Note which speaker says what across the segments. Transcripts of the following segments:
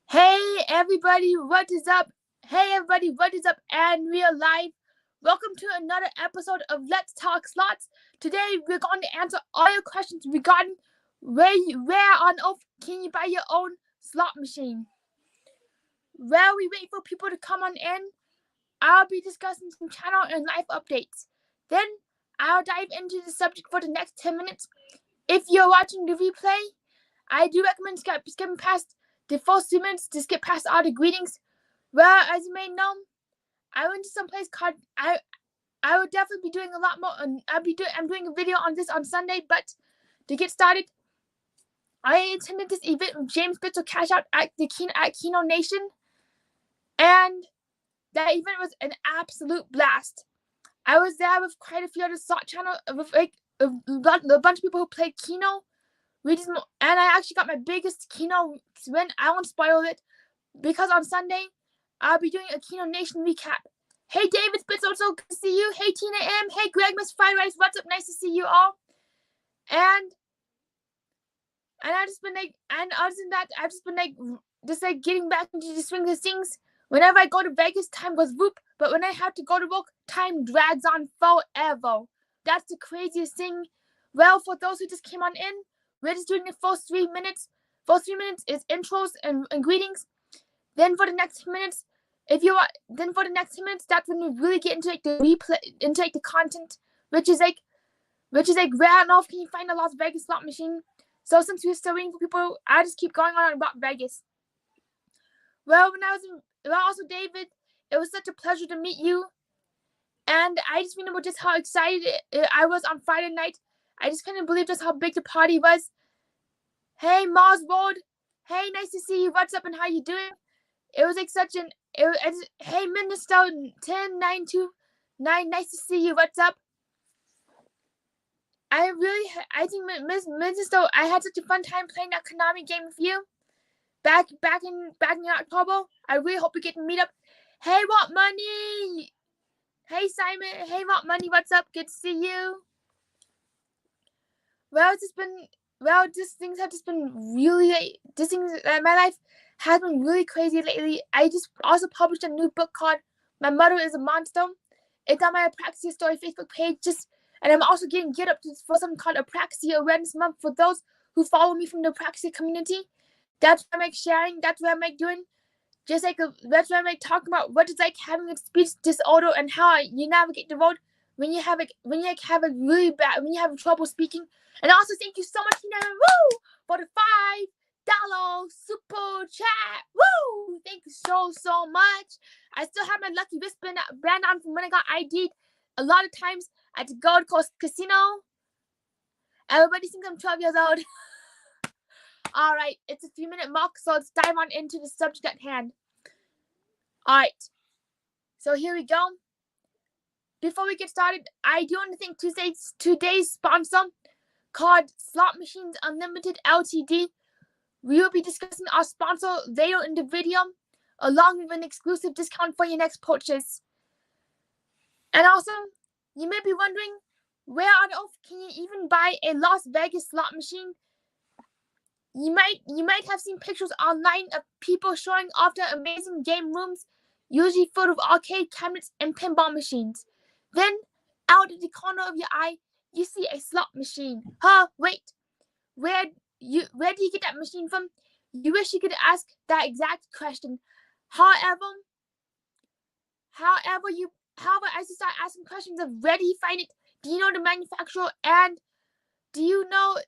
Speaker 1: Hey everybody, what is up? Hey everybody, what is up? And we are live. Welcome to another episode of Let's Talk Slots. Today we're going to answer all your questions regarding where on earth can you buy your own slot machine. While we wait for people to come on in, I'll be discussing some channel and live updates. Then I'll dive into the subject for the next 10 minutes. If you're watching the replay, I do recommend skipping past the first 2 minutes to skip past all the greetings. Well, as you may know, I went to some place called I will definitely be doing a lot more. I'm doing a video on this on Sunday, but to get started, I attended this event with James Bitzel Cash Out at Kino Nation, and that event was an absolute blast. I was there with quite a few other slot channel with a bunch of people who played Kino. And I actually got my biggest Kino win. I won't spoil it because on Sunday I'll be doing a Kino Nation recap. Hey David Spitz, so good to see you. Hey Tina M. Hey Greg Miss Fried Rice. What's up? Nice to see you all. And I've just been other than that, I've just been getting back into the swing of things. Whenever I go to Vegas, time goes whoop. But when I have to go to work, time drags on forever. That's the craziest thing. Well, for those who just came on in, we're just doing the first 3 minutes. First 3 minutes is intros and greetings. Then for the next 10 minutes, that's when we really get into the replay, into the content, which is like where on earth can you find a Las Vegas slot machine? So since we're still waiting for people, I just keep going on about Vegas. Well, also David, it was such a pleasure to meet you, and I just remember just how excited I was on Friday night. I just couldn't believe just how big the party was. Hey Mars World, hey, nice to see you. What's up and how you doing? It was like hey Minister 10929, nice to see you. What's up? I think Minister, I had such a fun time playing that Konami game with you back in October. I really hope we get to meet up. Hey, what money? Hey Simon, hey what money? What's up? Good to see you. Well, things have just been really. My life has been really crazy lately. I just also published a new book called My Mother is a Monster. It's on my Apraxia Story Facebook page. And I'm also getting geared up for something called Apraxia Awareness Month for those who follow me from the Apraxia community. That's what I make sharing. That's what I make doing. That's what I make talking about what it's like having a speech disorder and how you navigate the road when you have trouble speaking. And also thank you so much, Tina, for the $5 super chat. Woo! Thank you so much. I still have my lucky wristband on from when I got ID'd a lot of times at the Gold Coast Casino. Everybody thinks I'm 12 years old. All right, it's a 3-minute mark, so let's dive on into the subject at hand. All right, so here we go. Before we get started, I do want to thank today's sponsor, called Slot Machines Unlimited Ltd. We will be discussing our sponsor later in the video, along with an exclusive discount for your next purchase. And also, you may be wondering, where on earth can you even buy a Las Vegas slot machine? You might have seen pictures online of people showing off their amazing game rooms, usually full of arcade cabinets and pinball machines. Then, out of the corner of your eye, you see a slot machine. Wait. Where do you get that machine from? You wish you could ask that exact question. However, as you start asking questions of where do you find it, do you know the manufacturer, and do you know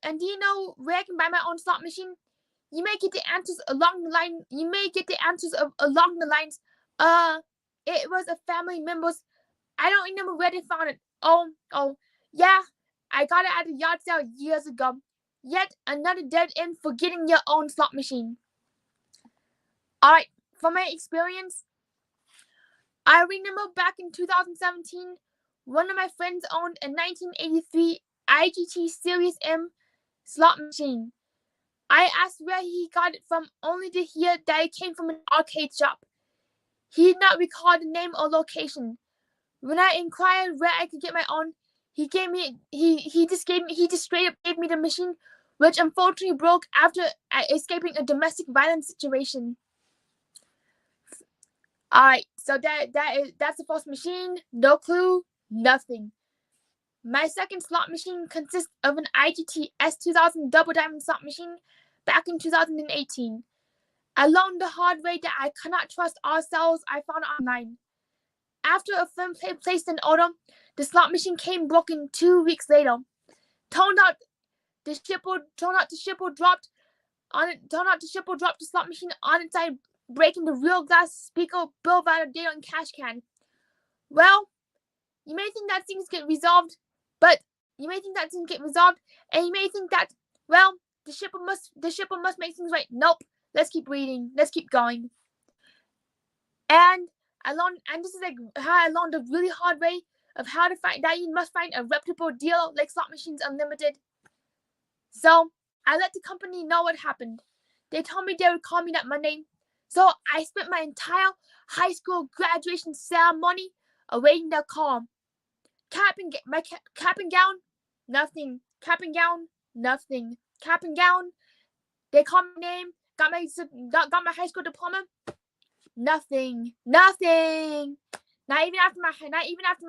Speaker 1: where I can buy my own slot machine? You may get the answers along the line. Along the lines, it was a family member's. I don't remember where they found it. Oh, yeah, I got it at a yard sale years ago. Yet another dead end for getting your own slot machine. Alright, from my experience, I remember back in 2017, one of my friends owned a 1983 IGT Series M slot machine. I asked where he got it from, only to hear that it came from an arcade shop. He did not recall the name or location. When I inquired where I could get my own, he just straight up gave me the machine, which unfortunately broke after escaping a domestic violence situation. Alright, so that's the first machine. No clue, nothing. My second slot machine consists of an IGT S2000 double diamond slot machine back in 2018. I learned the hard way that I cannot trust all sellers I found online. After a firm placed an order, the slot machine came broken 2 weeks later. Turned out the shipper dropped the slot machine on its side, breaking the real glass speaker, bill validator, and cash can. Well, you may think that things get resolved, and you may think that, well, the shipper must make things right. Nope. Let's keep reading. Let's keep going. And this is like how I learned a really hard way of how to find that you must find a reputable deal like Slot Machines Unlimited. So I let the company know what happened. They told me they would call me that Monday. So I spent my entire high school graduation ceremony awaiting their call. Cap and gown, nothing. Cap and gown, nothing. Cap and gown. They called my name. Got my high school diploma. Nothing. Not even after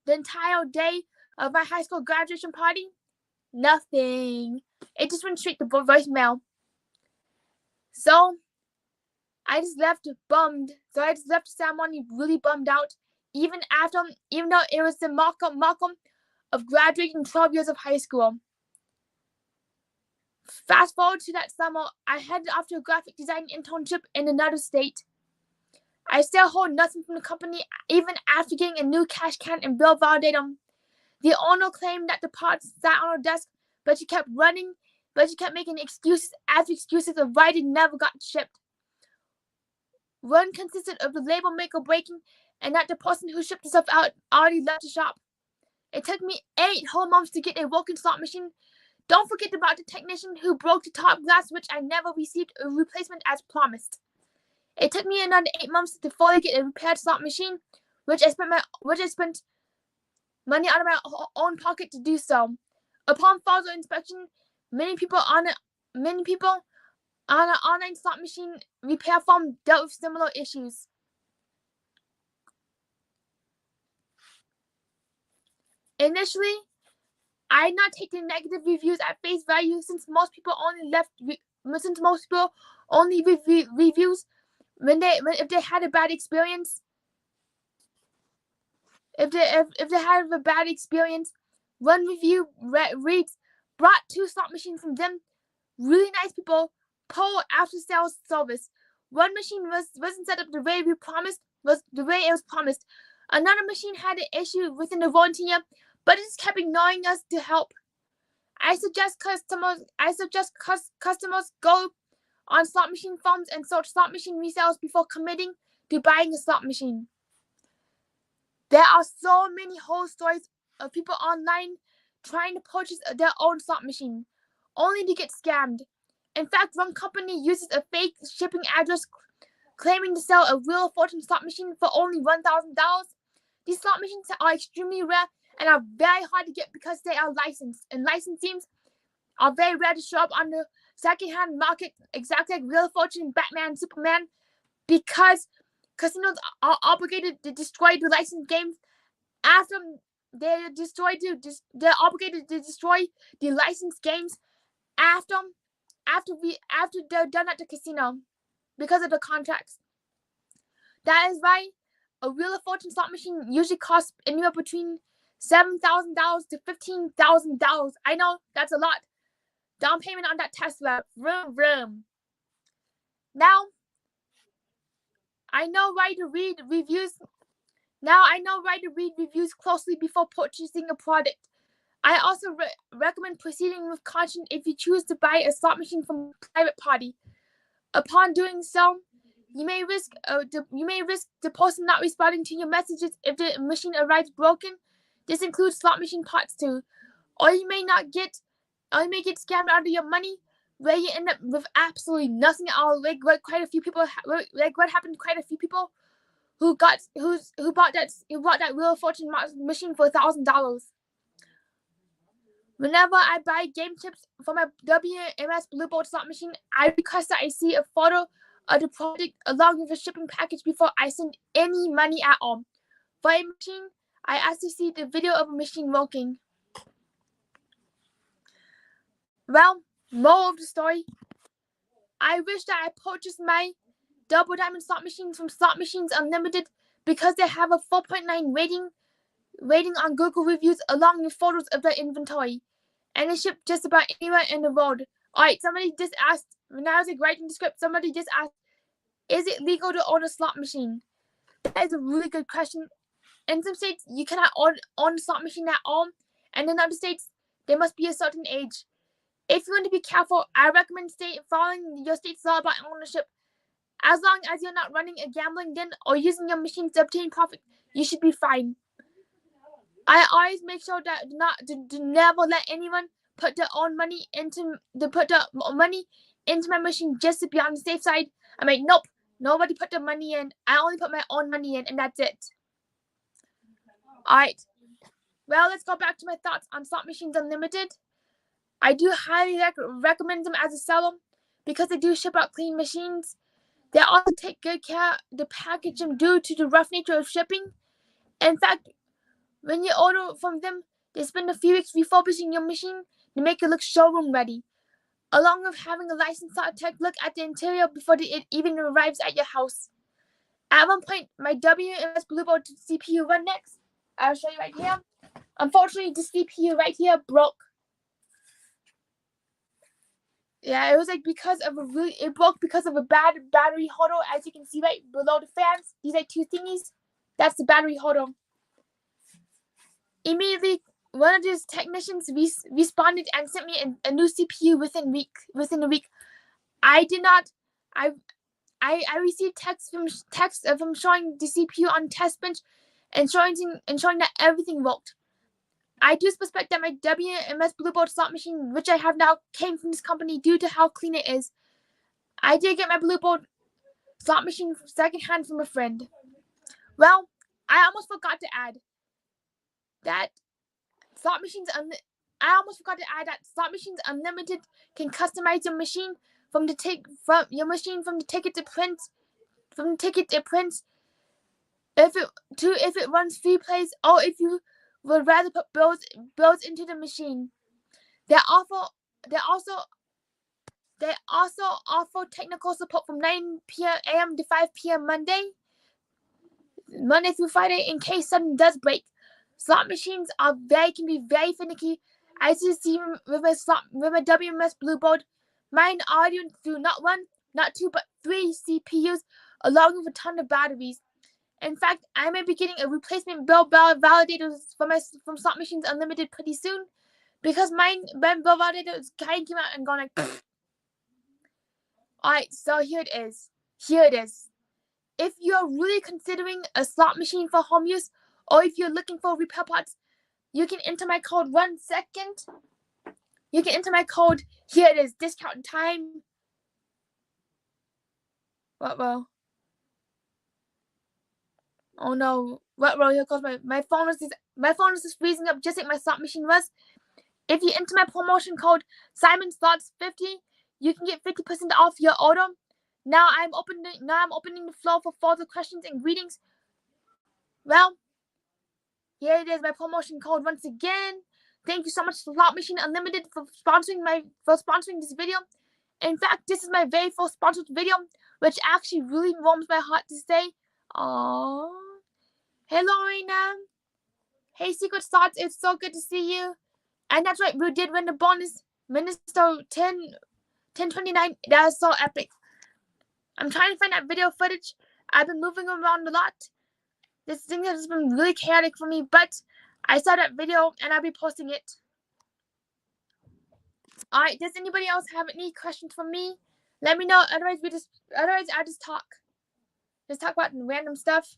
Speaker 1: the entire day of my high school graduation party. Nothing. It just went straight to voicemail. So I just left bummed. So I just left the ceremony really bummed out. Even though it was the Malcolm of graduating 12 years of high school. Fast forward to that summer, I headed off to a graphic design internship in another state. I still hold nothing from the company, even after getting a new cash can and bill validator. The owner claimed that the parts sat on her desk, but she kept making excuses after excuses of why it never got shipped. One consisted of the label maker breaking and that the person who shipped the stuff out already left the shop. It took me 8 whole months to get a working slot machine. Don't forget about the technician who broke the top glass, which I never received a replacement as promised. It took me another 8 months to fully get a repaired slot machine, which I spent money out of my own pocket to do so. Upon further inspection, many people on an online slot machine repair forum dealt with similar issues. Initially, I did not take the negative reviews at face value, since most people only reviews if they had a bad experience. If they had a bad experience, one review reads, "Brought 2 slot machines from them. Really nice people. Poor after sales service. One machine wasn't set up the way it was promised. Another machine had an issue within the warranty year, but it just kept ignoring us to help. I suggest customers go on slot machine forums and search slot machine resales before committing to buying a slot machine." There are so many whole stories of people online trying to purchase their own slot machine, only to get scammed. In fact, one company uses a fake shipping address claiming to sell a Wheel of Fortune slot machine for only $1,000. These slot machines are extremely rare and are very hard to get because they are licensed, and licensed teams are very rare to show up on the secondhand market, exactly like Wheel of Fortune, Batman, Superman, because casinos are obligated to destroy the licensed games after they're obligated to destroy the licensed games after they're done at the casino because of the contracts. That is why a Wheel of Fortune slot machine usually costs anywhere between $7,000 to $15,000. I know that's a lot. Down payment on that Tesla. Vroom vroom. Now I know why to read reviews closely before purchasing a product. I also recommend proceeding with caution if you choose to buy a slot machine from a private party. Upon doing so, you may risk the person not responding to your messages if the machine arrives broken. This includes slot machine parts too. Or you may get scammed out of your money, where you end up with absolutely nothing at all. Like what happened to quite a few people who bought that Wheel of Fortune machine for $1,000. Whenever I buy game chips for my WMS Bluebolt slot machine, I request that I see a photo of the product along with a shipping package before I send any money at all. For a machine, I asked to see the video of a machine working. Well, moral of the story, I wish that I purchased my double diamond slot machines from Slot Machines Unlimited because they have a 4.9 rating on Google reviews along with photos of their inventory. And they ship just about anywhere in the world. Alright, somebody just asked, when I was writing the script, somebody just asked, is it legal to own a slot machine? That is a really good question. In some states, you cannot own a slot machine at all. And in other states, there must be a certain age. If you want to be careful, I recommend following your state's law about ownership. As long as you're not running a gambling den or using your machine to obtain profit, you should be fine. I always make sure that to never let anyone put their own money into my machine just to be on the safe side. I mean, nope, nobody put their money in. I only put my own money in, and that's it. Alright, well, let's go back to my thoughts on Slot Machines Unlimited. I do highly recommend them as a seller because they do ship out clean machines. They also take good care of the packaging due to the rough nature of shipping. In fact, when you order from them, they spend a few weeks refurbishing your machine to make it look showroom ready, along with having a licensed tech look at the interior before it even arrives at your house. At one point, my WMS Blueboard CPU run next. I'll show you right here. Unfortunately, the CPU right here broke. Yeah, it was like it broke because of a bad battery holder, as you can see right below the fans. These like two thingies. That's the battery holder. Immediately, one of these technicians responded and sent me a new CPU within a week. I did not. I received text from showing the CPU on test bench and showing that everything worked. I do suspect that my WMS Blueboard slot machine, which I have now, came from this company due to how clean it is. I did get my Blueboard slot machine secondhand from a friend. Well, I almost forgot to add that Slot Machines Unlimited can customize your machine from the ticket it prints if it runs free plays or if you would rather put bills into the machine. They also offer technical support from 9 a.m. to 5 p.m. Monday through Friday in case something does break. Slot machines can be very finicky. As you see with my WMS Blueboard, mine already went through not one, not two, but 3 CPUs along with a ton of batteries. In fact, I may be getting a replacement bill validator from Slot Machines Unlimited pretty soon because my bill validator is kind of came out and gone like. Alright, so here it is. If you're really considering a slot machine for home use, or if you're looking for repair parts, you can enter my code 1 second. You can enter my code. Here it is. Discount time. What row? Oh no. What row? Here goes my phone is just freezing up just like my slot machine was. If you enter my promotion code SimonSlots50, you can get 50% off your order. Now I'm opening the floor for further questions and greetings. Well, here it is, my promotion code once again. Thank you so much to Slot Machine Unlimited for sponsoring this video. In fact, this is my very first sponsored video, which actually really warms my heart to say. Aww. Hey, Lorena. Hey, Secret Slots. It's so good to see you. And that's right, we did win the bonus Minister 1029. That was so epic. I'm trying to find that video footage. I've been moving around a lot. This thing has been really chaotic for me, but I saw that video and I'll be posting it. Alright, does anybody else have any questions for me? Let me know. Otherwise I just talk. Just talk about random stuff.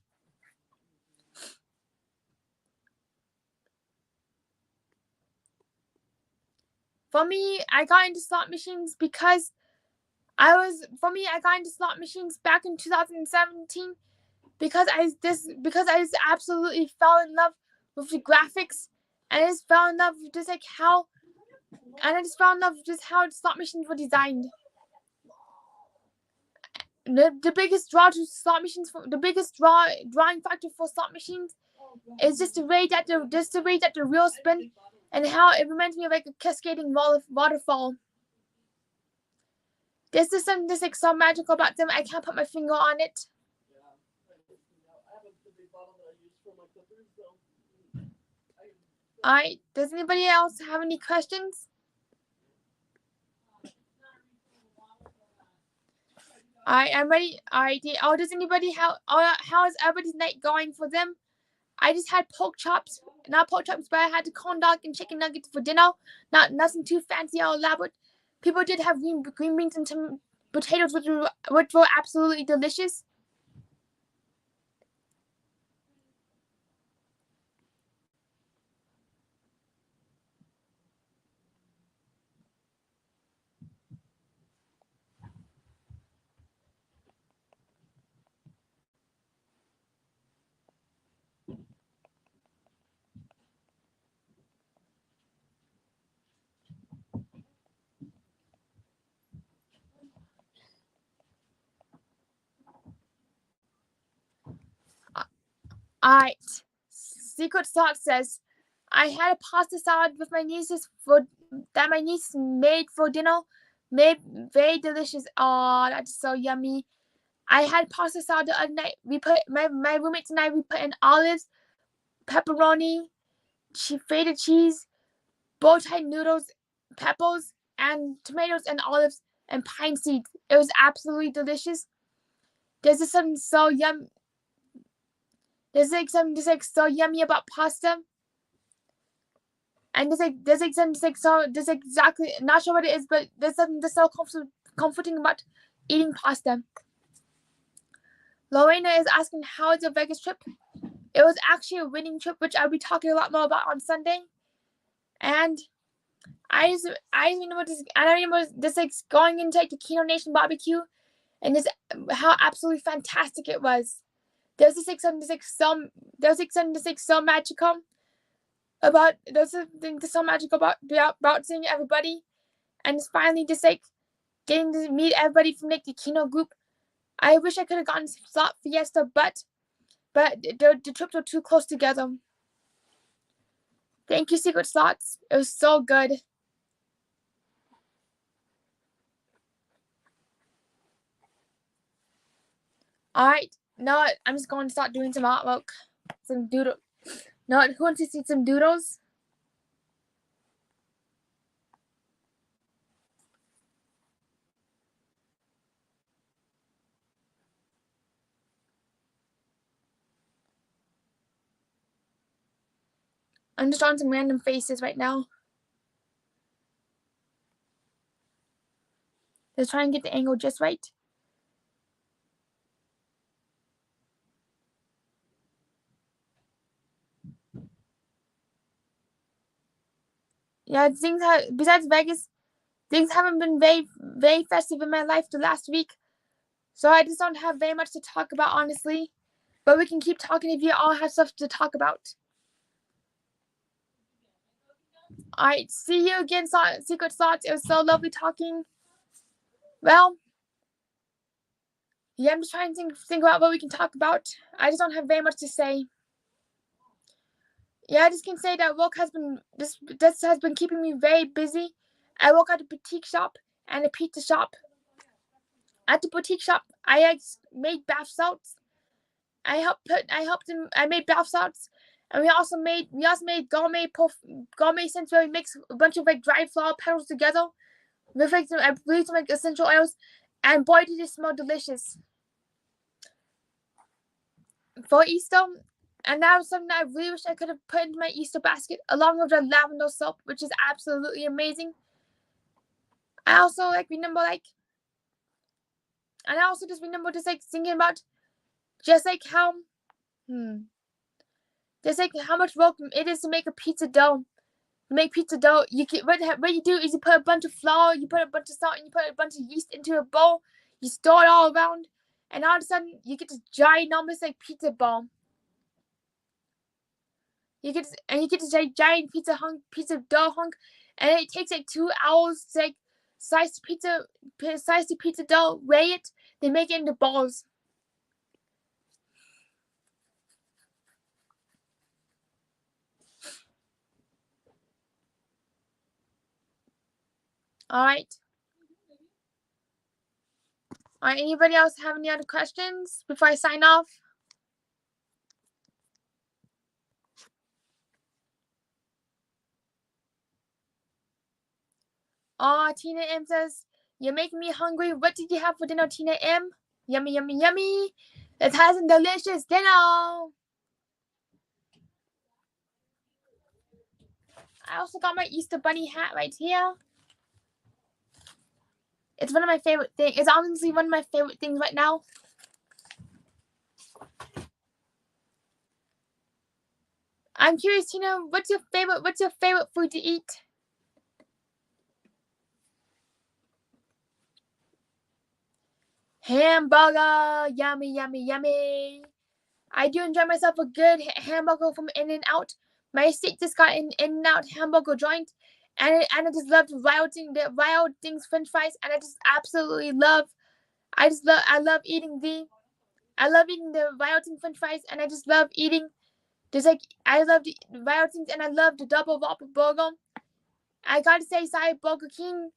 Speaker 1: For me, I got into slot machines because I got into slot machines back in 2017 because I just absolutely fell in love with the graphics, and I just fell in love with just how the slot machines were designed. the biggest draw to slot machines, the biggest drawing factor for slot machines is just the way that the real spin, and how it reminds me of like a cascading waterfall. There's just something just like so magical about them. I can't put my finger on it. Alright, does anybody else have any questions? Alright, I'm ready. Alright, does anybody how is everybody's night going for them? I just had pork chops, not pork chops, but I had the corn dog and chicken nuggets for dinner. Nothing too fancy or elaborate. People did have green beans and some potatoes, which were absolutely delicious. Alright. Secret Sauce says, I had a pasta salad with my nieces that my niece made for dinner. Made very delicious. Oh, that's so yummy. I had pasta salad the other night. We put my roommates and I. We put in olives, pepperoni, feta cheese, bow-tie noodles, peppers, and tomatoes and olives and pine seeds. It was absolutely delicious. There's just something so yum. There's like something just like so yummy about pasta. And there's exactly, not sure what it is, but there's something just so comforting about eating pasta. Lorena is asking, how is your Vegas trip? It was actually a winning trip, which I'll be talking a lot more about on Sunday. And I remember this like going into like the Keno Nation barbecue, and this how absolutely fantastic it was. There's something so magical about about seeing everybody, and it's finally just like getting to meet everybody from like the Keno group. I wish I could have gotten slot fiesta, but the trips were too close together. Thank you, Secret Slots. It was so good. Alright, now I'm just going to start doing some artwork. Some doodle. Now, who wants to see some doodles? I'm just drawing some random faces right now. Just try and get the angle just right. Yeah, besides Vegas, things haven't been very, very festive in my life the last week. So I just don't have very much to talk about, honestly. But we can keep talking if you all have stuff to talk about. Alright, see you again, Secret Slots. It was so lovely talking. Well, yeah, I'm just trying to think about what we can talk about. I just don't have very much to say. Yeah, I just can say that work has been this has been keeping me very busy. I work at a boutique shop and a pizza shop. At the boutique shop, I made bath salts. I made bath salts, and we also made gourmet scents where we mix a bunch of like dried flower petals together with like some like essential oils, and boy did it smell delicious. For Easter, and that was something I really wish I could have put into my Easter basket, along with the lavender soap, which is absolutely amazing. I also just remember just like thinking about just like how much work it is to make a pizza dough. To make pizza dough, what you do is you put a bunch of flour, you put a bunch of salt, and you put a bunch of yeast into a bowl. You store it all around, and all of a sudden you get this giant, almost like pizza ball. You get this giant pizza dough hunk, and it takes like 2 hours to like slice the pizza dough, weigh it, they make it into balls. Alright. Alright, anybody else have any other questions before I sign off? Oh, Tina M says, you're making me hungry. What did you have for dinner, Tina M? Yummy, yummy, yummy. Let's have some delicious dinner. I also got my Easter Bunny hat right here. It's one of my favorite things. It's honestly one of my favorite things right now. I'm curious, Tina, what's your favorite food to eat? Hamburger, yummy, yummy, yummy. I do enjoy myself a good hamburger from In-N-Out. My estate just got an In-N-Out hamburger joint, and I just love the wild things French fries, and I just absolutely love. I love eating the wild thing French fries, and I just love eating. I love the wild things, and I love the double whopper burger. I gotta say, sorry Burger King,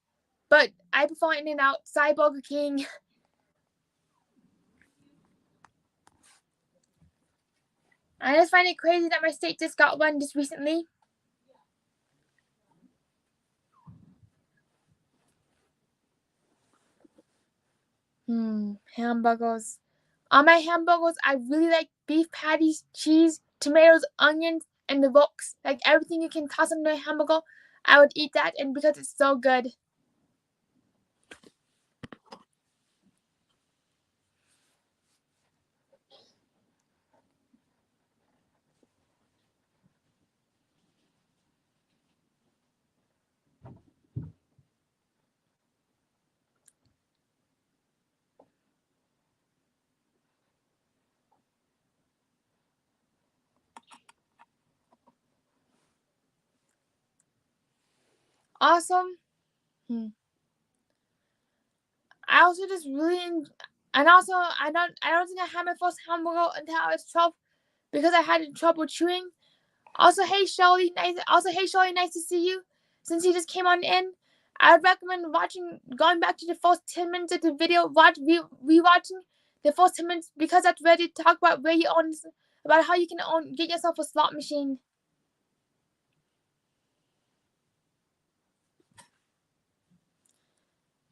Speaker 1: but I prefer In-N-Out. Sorry Burger King. I just find it crazy that my state just got one just recently. Hamburgers. On my hamburgers, I really like beef patties, cheese, tomatoes, onions, and the works. Like everything you can toss into a hamburger, I would eat that, and because it's so good. Awesome. I also just really, and also I don't think I had my first hamburger until I was 12 because I had trouble chewing. Also, hey Shirley, nice to see you. Since you just came on in, I would recommend going back to the first 10 minutes of the video, rewatching the first 10 minutes because that's where they talk about about how you can get yourself a slot machine.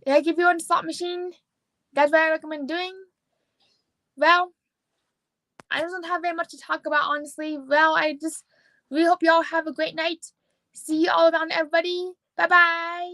Speaker 1: Yeah, give you a slot machine. That's what I recommend doing. Well, I don't have very much to talk about, honestly. Well, I just really hope you all have a great night. See you all around, everybody. Bye-bye.